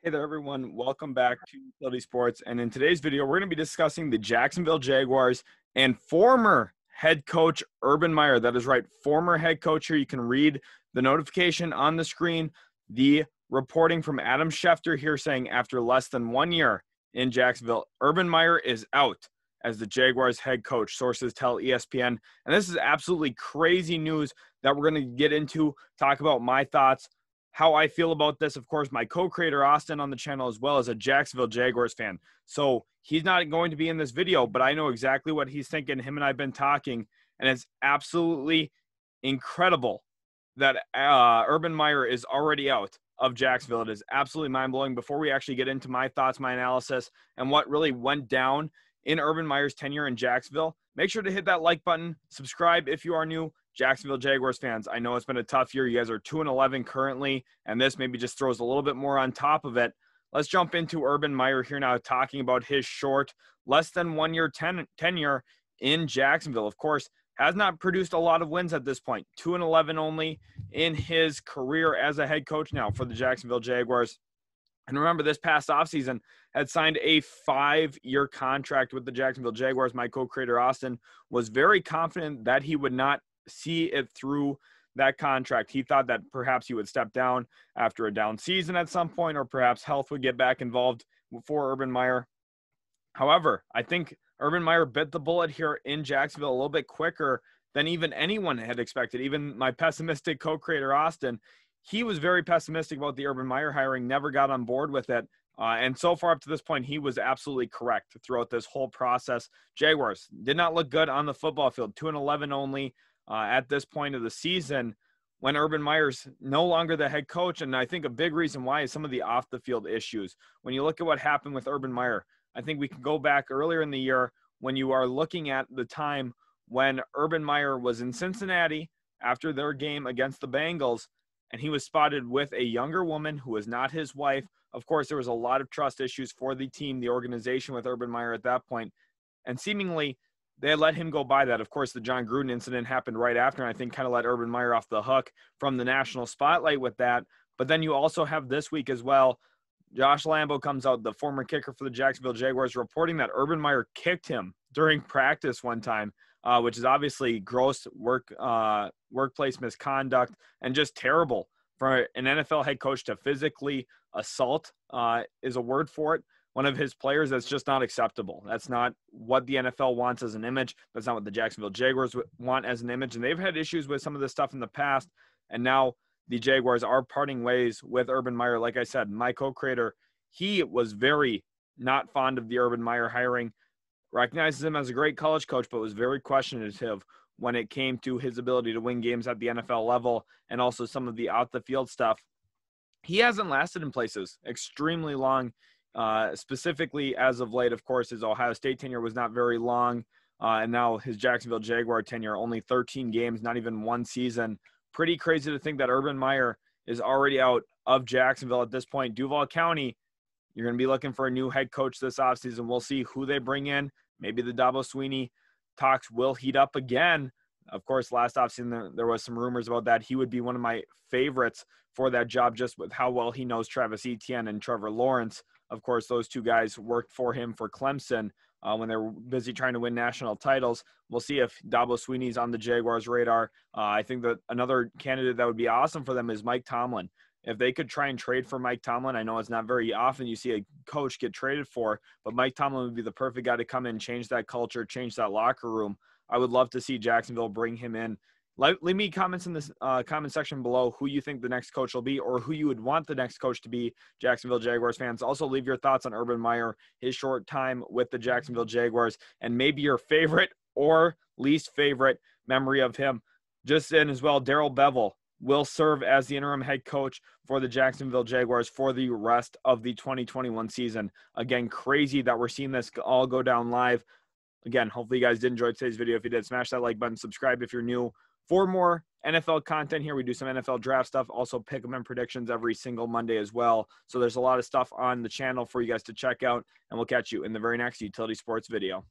Hey there, everyone. Welcome back to Utility Sports. And in today's video, we're going to be discussing the Jacksonville Jaguars and former head coach Urban Meyer. That is right, former head coach here. You can read the notification on the screen. The reporting from Adam Schefter here saying after less than 1 year in Jacksonville, Urban Meyer is out as the Jaguars head coach, sources tell ESPN. And this is absolutely crazy news that we're going to get into, talk about my thoughts, how I feel about this. Of course, my co-creator Austin on the channel, as well as a Jacksonville Jaguars fan. So he's not going to be in this video, but I know exactly what he's thinking. Him and I have been talking, and it's absolutely incredible that Urban Meyer is already out of Jacksonville. It is absolutely mind-blowing. Before we actually get into my thoughts, my analysis, and what really went down in Urban Meyer's tenure in Jacksonville, make sure to hit that like button, subscribe if you are new. Jacksonville Jaguars fans, I know it's been a tough year. You guys are 2-11 currently, and this maybe just throws a little bit more on top of it. Let's jump into Urban Meyer here now, talking about his short, less than 1 year tenure in Jacksonville. Of course, has not produced a lot of wins at this point. 2-11 only in his career as a head coach now for the Jacksonville Jaguars. And remember, this past offseason had signed a 5-year contract with the Jacksonville Jaguars. My co-creator Austin was very confident that he would not see it through that contract. He thought that perhaps he would step down after a down season at some point, or perhaps health would get back involved for Urban Meyer. However, I think Urban Meyer bit the bullet here in Jacksonville a little bit quicker than even anyone had expected. Even my pessimistic co-creator Austin, he was very pessimistic about the Urban Meyer hiring, never got on board with it. And so far up to this point, he was absolutely correct throughout this whole process. Jaguars did not look good on the football field, 2-11 only. At this point of the season, when Urban Meyer's no longer the head coach. And I think a big reason why is some of the off-the-field issues. When you look at what happened with Urban Meyer, I think we can go back earlier in the year when you are looking at the time when Urban Meyer was in Cincinnati after their game against the Bengals, and he was spotted with a younger woman who was not his wife. Of course, there was a lot of trust issues for the team, the organization with Urban Meyer at that point, and seemingly they had let him go by that. Of course, the John Gruden incident happened right after, and I think kind of let Urban Meyer off the hook from the national spotlight with that. But then you also have this week as well, Josh Lambo comes out, the former kicker for the Jacksonville Jaguars, reporting that Urban Meyer kicked him during practice one time, which is obviously gross workplace misconduct and just terrible for an NFL head coach to physically assault, is a word for it, one of his players. That's just not acceptable. That's not what the NFL wants as an image. That's not what the Jacksonville Jaguars want as an image. And they've had issues with some of this stuff in the past. And now the Jaguars are parting ways with Urban Meyer. Like I said, my co-creator, he was very not fond of the Urban Meyer hiring, recognizes him as a great college coach, but was very questionative when it came to his ability to win games at the NFL level and also some of the out the field stuff. He hasn't lasted in places extremely long. Specifically as of late, of course, his Ohio State tenure was not very long. And now his Jacksonville Jaguar tenure, only 13 games, not even one season. Pretty crazy to think that Urban Meyer is already out of Jacksonville at this point. Duval County, you're going to be looking for a new head coach this offseason. We'll see who they bring in. Maybe the Dabo Swinney talks will heat up again. Of course, last offseason, there was some rumors about that. He would be one of my favorites for that job just with how well he knows Travis Etienne and Trevor Lawrence. Of course, those two guys worked for him for Clemson when they were busy trying to win national titles. We'll see if Dabo Swinney's on the Jaguars' radar. I think that another candidate that would be awesome for them is Mike Tomlin. If they could try and trade for Mike Tomlin, I know it's not very often you see a coach get traded for, but Mike Tomlin would be the perfect guy to come in, change that culture, change that locker room. I would love to see Jacksonville bring him in. Leave me comments in this comment section below who you think the next coach will be or who you would want the next coach to be, Jacksonville Jaguars fans. Also, leave your thoughts on Urban Meyer, his short time with the Jacksonville Jaguars, and maybe your favorite or least favorite memory of him. Just in as well, Darrell Bevell will serve as the interim head coach for the Jacksonville Jaguars for the rest of the 2021 season. Again, crazy that we're seeing this all go down live. Again, hopefully you guys did enjoy today's video. If you did, smash that like button, subscribe if you're new. For more NFL content here, we do some NFL draft stuff, also pick 'em and predictions every single Monday as well. So there's a lot of stuff on the channel for you guys to check out, and we'll catch you in the very next Utility Sports video.